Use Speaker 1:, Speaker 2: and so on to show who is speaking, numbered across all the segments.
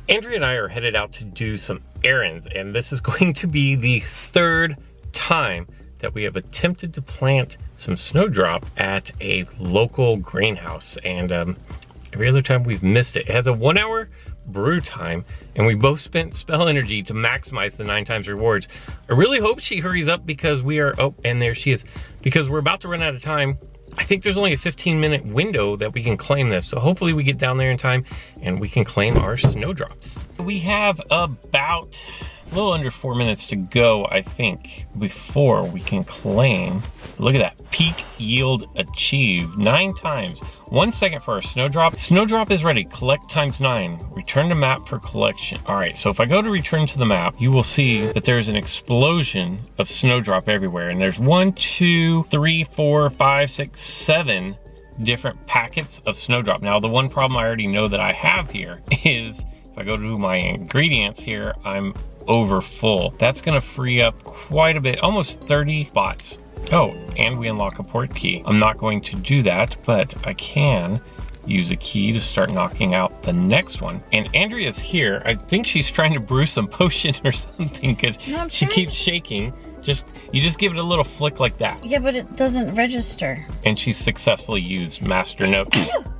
Speaker 1: Andrea and I are headed out to do some errands, and this is going to be the third time that we have attempted to plant some snowdrop at a local greenhouse, and every other time we've missed it. It has a 1 hour brew time, and we both spent spell energy to maximize the 9 times rewards. I really hope she hurries up because we are, oh, and there she is, because we're about to run out of time. I think there's only a 15-minute window that we can claim this, so hopefully we get down there in time and we can claim our snowdrops. We have about a little under 4 minutes to go, I think, before we can claim. Look at that, peak yield achieved 9 times. 1 second for our snowdrop. Snowdrop is ready, collect times 9. Return to map for collection. All right, so if I go to return to the map, you will see that there's an explosion of snowdrop everywhere. And there's 1, 2, 3, 4, 5, 6, 7 different packets of snowdrop. Now, the one problem I already know that I have here is if I go to my ingredients here, I'm over full. That's gonna free up quite a bit, almost 30 spots. Oh, and we unlock a port key. I'm not going to do that, but I can use a key to start knocking out the next one. And Andrea's here. I think she's trying to brew some potion or something because she keeps shaking. You just give it a little flick like that.
Speaker 2: Yeah, but it doesn't register.
Speaker 1: And she's successfully used Master Note.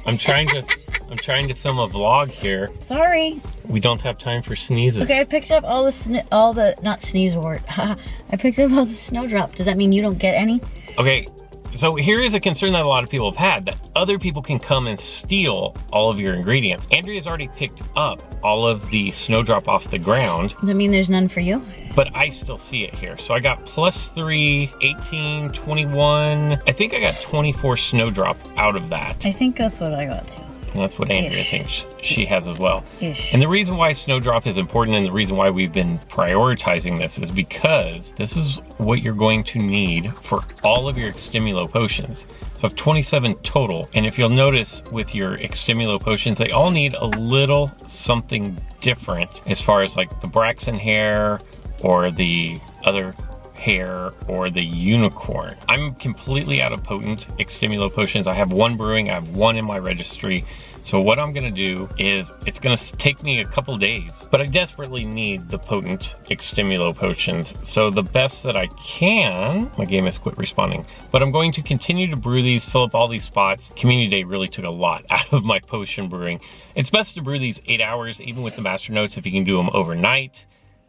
Speaker 1: I'm trying to film a vlog here.
Speaker 2: Sorry.
Speaker 1: We don't have time for sneezes.
Speaker 2: Okay, I picked up all the not sneeze word. I picked up all the snowdrop. Does that mean you don't get any?
Speaker 1: Okay, so here is a concern that a lot of people have had, that other people can come and steal all of your ingredients. Andrea's already picked up all of the snowdrop off the ground.
Speaker 2: Does that mean there's none for you?
Speaker 1: But I still see it here. So I got +3, 18, 21. I think I got 24 snowdrop out of that.
Speaker 2: I think that's what I got too.
Speaker 1: And that's what Andrea thinks she has as well.
Speaker 2: Ish.
Speaker 1: And the reason why snowdrop is important and the reason why we've been prioritizing this is because this is what you're going to need for all of your Extimulo potions. So I have 27 total, and if you'll notice with your Extimulo potions, they all need a little something different as far as like the Braxton hair or the other hair or the unicorn. I'm completely out of potent Extimulo potions. I have 1 brewing, I have 1 in my registry. So what I'm gonna do is, it's gonna take me a couple days, but I desperately need the potent Extimulo potions. So the best that I can, my game has quit responding, but I'm going to continue to brew these, fill up all these spots. Community Day really took a lot out of my potion brewing. It's best to brew these 8 hours, even with the master notes if you can do them overnight.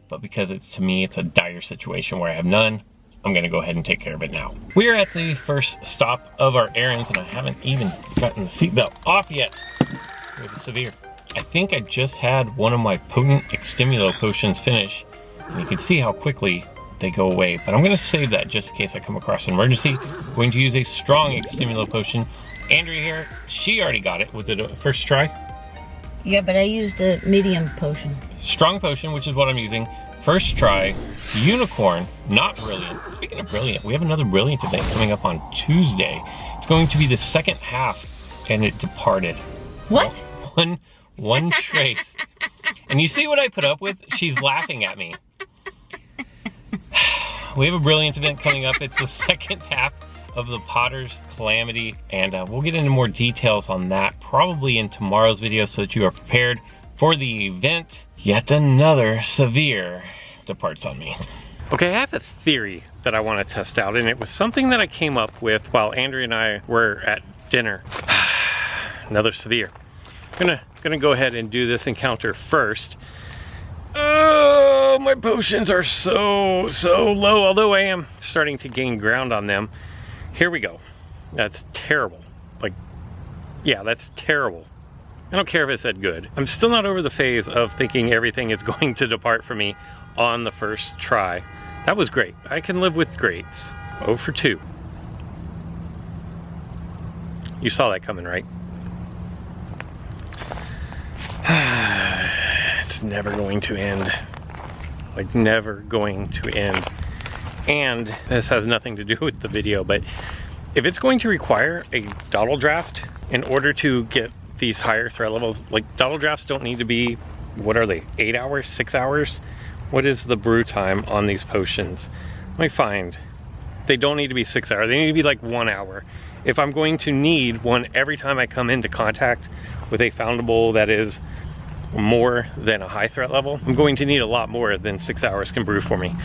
Speaker 1: But because to me, it's a dire situation where I have none, I'm gonna go ahead and take care of it now. We are at the first stop of our errands, and I haven't even gotten the seatbelt off yet. We have a severe. I think I just had one of my potent Extimulo potions finish, and you can see how quickly they go away. But I'm gonna save that just in case I come across an emergency. I'm going to use a strong Extimulo potion. Andrea here, she already got it. Was it a first try?
Speaker 2: Yeah, but I used a medium potion.
Speaker 1: Strong potion, which is what I'm using. First try. Unicorn, not brilliant. Speaking of brilliant, we have another brilliant event coming up on Tuesday. It's going to be the second half, and it departed.
Speaker 2: What?
Speaker 1: One trace. And you see what I put up with? She's laughing at me. We have a brilliant event coming up. It's the second half of the Potter's Calamity, and we'll get into more details on that probably in tomorrow's video so that you are prepared for the event. Yet another severe departs on me. Okay, I have a theory that I want to test out, and it was something that I came up with while Andrea and I were at dinner. Another severe. I'm gonna go ahead and do this encounter first. Oh, my potions are so low, although I am starting to gain ground on them. Here we go. That's terrible. Like, yeah, that's terrible. I don't care if it said good. I'm still not over the phase of thinking everything is going to depart from me on the first try. That was great. I can live with greats. 0 for 2. You saw that coming, right? It's never going to end. Like, never going to end. And this has nothing to do with the video, but if it's going to require a dottle draft in order to get these higher threat levels, like dottle drafts don't need to be, what are they, 8 hours, 6 hours? What is the brew time on these potions? Let me find. They don't need to be 6 hours, they need to be like 1 hour. If I'm going to need one every time I come into contact with a foundable that is more than a high threat level. I'm going to need a lot more than 6 hours can brew for me.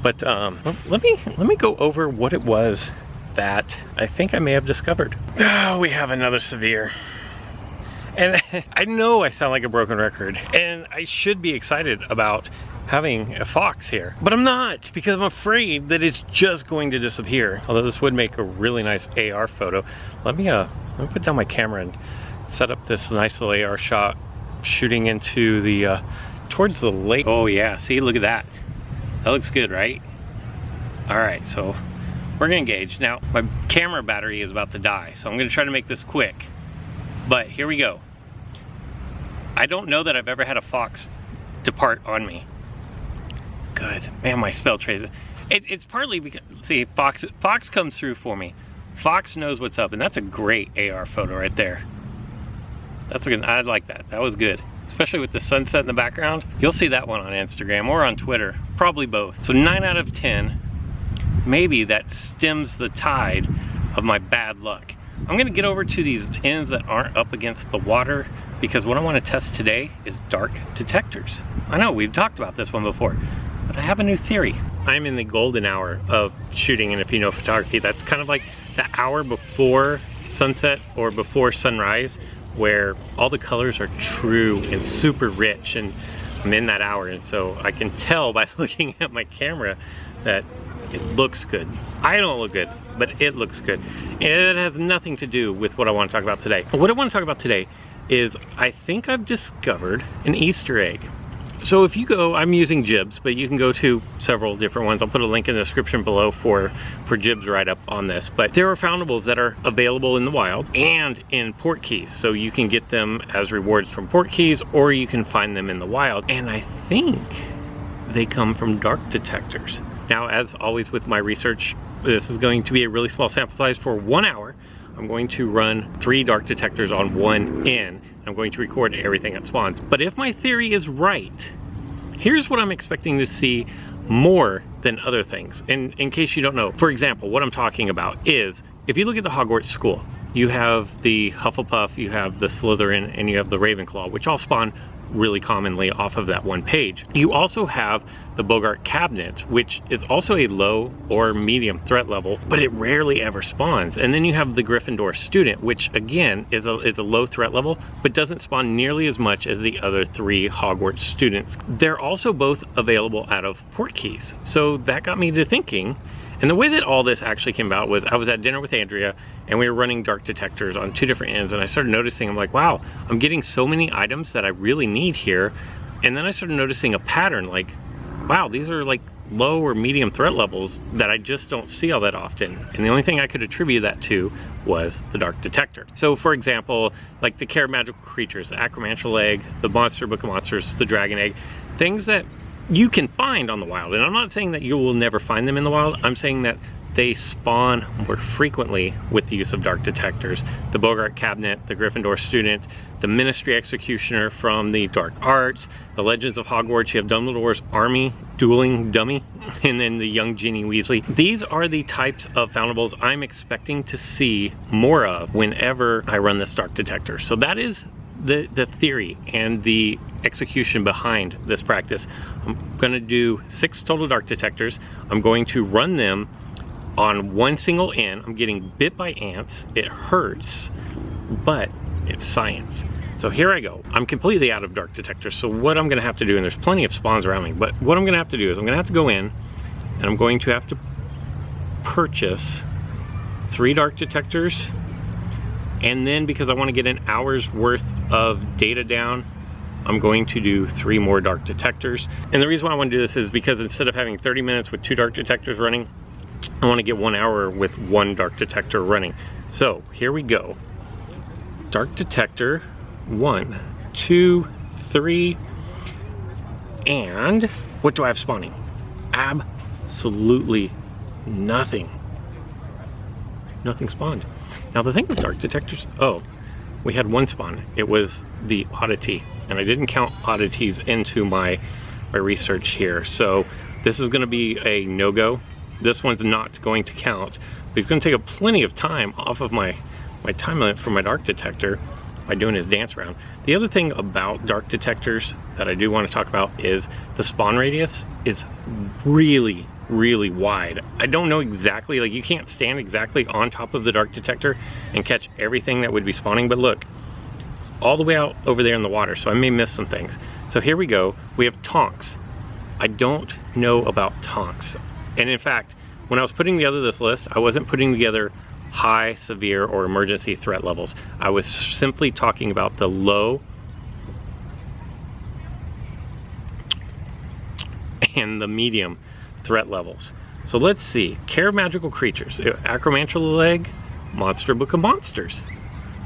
Speaker 1: But let me go over what it was that I think I may have discovered. Oh, we have another severe. And I know I sound like a broken record, and I should be excited about having a fox here, but I'm not, because I'm afraid that it's just going to disappear. Although this would make a really nice AR photo. Let me put down my camera and set up this nice little AR shot shooting into the towards the lake. Oh yeah, see, look at that. That looks good, right? All right, so we're gonna engage. Now, my camera battery is about to die, so I'm gonna try to make this quick. But here we go. I don't know that I've ever had a fox depart on me. Good. Man, my spell trace. It's partly because, see, Fox comes through for me. Fox knows what's up, and that's a great AR photo right there. That's a good, I like that. That was good. Especially with the sunset in the background. You'll see that one on Instagram or on Twitter. Probably both. So 9 out of 10. Maybe that stems the tide of my bad luck. I'm gonna get over to these ends that aren't up against the water, because what I want to test today is dark detectors. I know we've talked about this one before, but I have a new theory. I'm in the golden hour of shooting, and if you know photography, that's kind of like the hour before sunset or before sunrise, where all the colors are true and super rich, and I'm in that hour, and so I can tell by looking at my camera that it looks good. I don't look good, but it looks good. And it has nothing to do with what I want to talk about today. What I want to talk about today is I think I've discovered an Easter egg. So if you go, I'm using Jibs, but you can go to several different ones. I'll put a link in the description below for Jibs right up on this. But there are foundables that are available in the wild and in port keys. So you can get them as rewards from port keys, or you can find them in the wild. And I think they come from dark detectors. Now, as always with my research, this is going to be a really small sample size for 1 hour. I'm going to run 3 dark detectors on one end. I'm going to record everything that spawns. But if my theory is right, here's what I'm expecting to see more than other things. And in case you don't know, for example, what I'm talking about is, if you look at the Hogwarts school, you have the Hufflepuff, you have the Slytherin, and you have the Ravenclaw, which all spawn really commonly off of that one page. You also have the Bogart cabinet, which is also a low or medium threat level, but it rarely ever spawns. And then you have the Gryffindor student, which again is a low threat level, but doesn't spawn nearly as much as the other 3 Hogwarts students. They're also both available out of port keys. So that got me to thinking. And the way that all this actually came about was I was at dinner with Andrea, and we were running dark detectors on 2 different ends, and I started noticing, I'm like, wow, I'm getting so many items that I really need here. And then I started noticing a pattern, like, wow, these are like low or medium threat levels that I just don't see all that often. And the only thing I could attribute that to was the dark detector. So for example, like the Care Magical Creatures, the Acromantral Egg, the Monster Book of Monsters, the Dragon Egg, things that you can find on the wild. And I'm not saying that you will never find them in the wild. I'm saying that they spawn more frequently with the use of dark detectors. The Bogart cabinet, the Gryffindor student, the Ministry Executioner from the Dark Arts, the Legends of Hogwarts, you have Dumbledore's army dueling dummy, and then the young Ginny Weasley. These are the types of foundables I'm expecting to see more of whenever I run this dark detector. So that is the theory and the execution behind this practice. I'm gonna do 6 total dark detectors. I'm going to run them on one single end. I'm getting bit by ants. It hurts, but it's science. So here I go. I'm completely out of dark detectors. So what I'm gonna have to do, and there's plenty of spawns around me, but what I'm gonna have to do is I'm gonna have to go in, and I'm going to have to purchase 3 dark detectors. And then because I want to get an hour's worth of data down, I'm going to do 3 more dark detectors. And the reason why I want to do this is because instead of having 30 minutes with 2 dark detectors running, I want to get 1 hour with 1 dark detector running. So here we go. Dark detector 1, 2, 3, and what do I have spawning? Absolutely nothing. Nothing spawned. Now the thing with dark detectors, oh, we had 1 spawn. It was the oddity, and I didn't count oddities into my research here. So this is gonna be a no-go. This one's not going to count, but it's gonna take up plenty of time off of my time limit for my dark detector. by doing his dance around. The other thing about dark detectors that I do want to talk about is the spawn radius is really, really wide. I don't know exactly, like you can't stand exactly on top of the dark detector and catch everything that would be spawning, but look, all the way out over there in the water, so I may miss some things. So here we go, we have tonks. I don't know about tonks. And in fact, when I was putting together this list, I wasn't putting together high, severe, or emergency threat levels. I was simply talking about the low and the medium threat levels. So let's see, Care of Magical Creatures, Acromantula Leg, Monster Book of Monsters.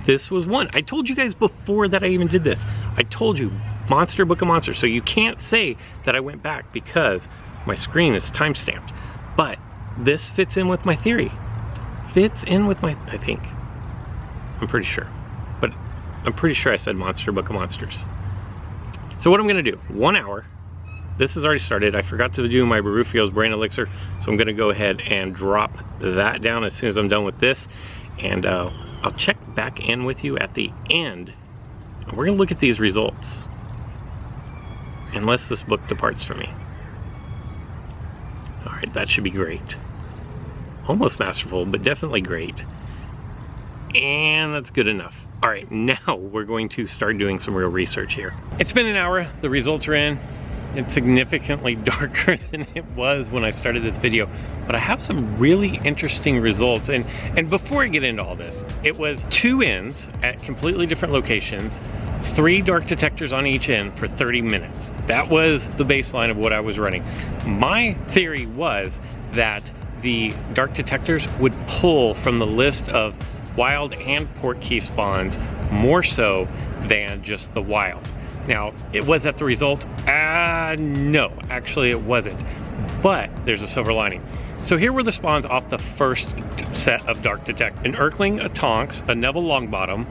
Speaker 1: This was one. I told you guys before that I even did this. I told you, Monster Book of Monsters. So you can't say that I went back because my screen is time-stamped. But this fits in with my theory. Fits in with my, I think. I'm pretty sure. But I'm pretty sure I said Monster Book of Monsters. So what I'm gonna do, 1 hour. This has already started. I forgot to do my Barufio's Brain Elixir, so I'm gonna go ahead and drop that down as soon as I'm done with this. And I'll check back in with you at the end. We're gonna look at these results. Unless this book departs from me. All right, that should be great. Almost masterful, but definitely great. And that's good enough. All right, now we're going to start doing some real research here. It's been an hour, the results are in. It's significantly darker than it was when I started this video, but I have some really interesting results. And before I get into all this, it was 2 ends at completely different locations, 3 dark detectors on each end for 30 minutes. That was the baseline of what I was running. My theory was that the dark detectors would pull from the list of wild and port key spawns more so than just the wild. Now, it was that the result? No, actually it wasn't. But there's a silver lining. So here were the spawns off the first set of dark detect. An Urkling, a Tonks, a Neville Longbottom,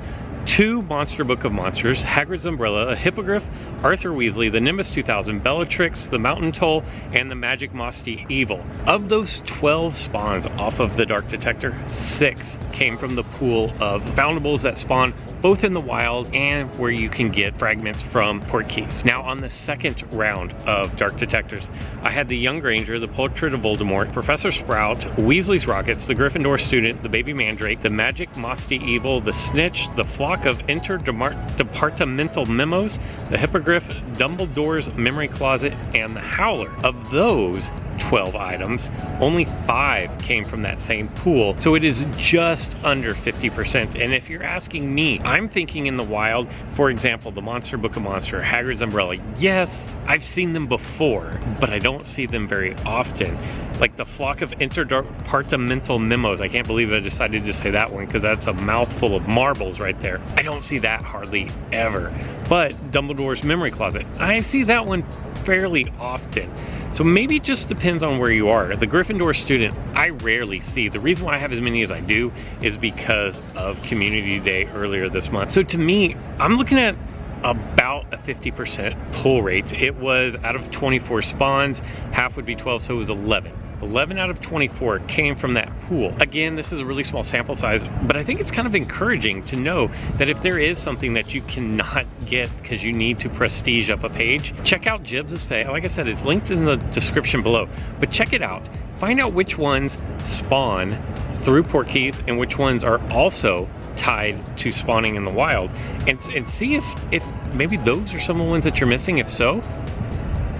Speaker 1: 2 Monster Book of Monsters, Hagrid's Umbrella, a Hippogriff, Arthur Weasley, the Nimbus 2000, Bellatrix, the Mountain Toll, and the Magic Mossy Evil. Of those 12 spawns off of the dark detector, 6 came from the pool of foundables that spawn both in the wild and where you can get fragments from port keys. Now on the second round of dark detectors, I had the Young Granger, the Portrait of Voldemort, Professor Sprout, Weasley's Rockets, the Gryffindor Student, the Baby Mandrake, the Magic Mossy Evil, the Snitch, the Flock of Interdepartmental Memos, the Hippogriff, Dumbledore's Memory Closet, and the Howler. Of those 12 items, only 5 came from that same pool, so it is just under 50%. And if you're asking me, I'm thinking in the wild, for example, the Monster Book of Monster, Hagrid's Umbrella, yes, I've seen them before, but I don't see them very often. Like the Flock of Interdepartmental Memos, I can't believe I decided to say that one because that's a mouthful of marbles right there. I don't see that hardly ever. But Dumbledore's Memory Closet, I see that one fairly often. So maybe it just depends on where you are. The Gryffindor Student, I rarely see. The reason why I have as many as I do is because of Community Day earlier this month. So to me, I'm looking at about a 50% pull rate. It was out of 24 spawns, half would be 12, so it was 11. 11 out of 24 came from that pool. Again, this is a really small sample size, but I think it's kind of encouraging to know that if there is something that you cannot get because you need to prestige up a page, check out Jibs' page. Like I said, it's linked in the description below, but check it out. Find out which ones spawn through port keys and which ones are also tied to spawning in the wild, and see if maybe those are some of the ones that you're missing. If so,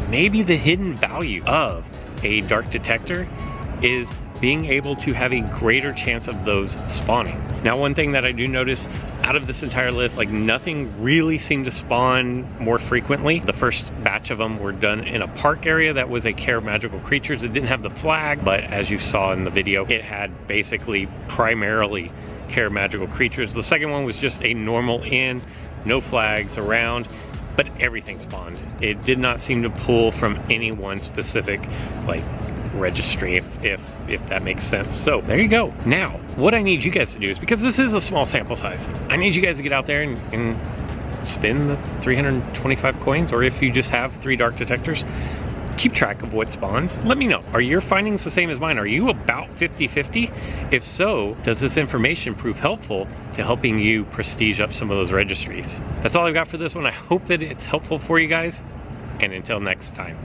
Speaker 1: maybe the hidden value of a dark detector is being able to have a greater chance of those spawning. Now, one thing that I do notice out of this entire list, like nothing really seemed to spawn more frequently. The first batch of them were done in a park area that was a Care of Magical Creatures. It didn't have the flag, but as you saw in the video, it had basically primarily Care of Magical Creatures. The second one was just a normal inn, no flags around, but everything spawned. It did not seem to pull from any one specific like registry, if that makes sense. So there you go. Now, what I need you guys to do is, because this is a small sample size, I need you guys to get out there and spin the 325 coins, or if you just have 3 dark detectors, keep track of what spawns. Let me know, are your findings the same as mine? Are you about 50-50? If so, does this information prove helpful to helping you prestige up some of those registries? That's all I've got for this one. I hope that it's helpful for you guys, and until next time.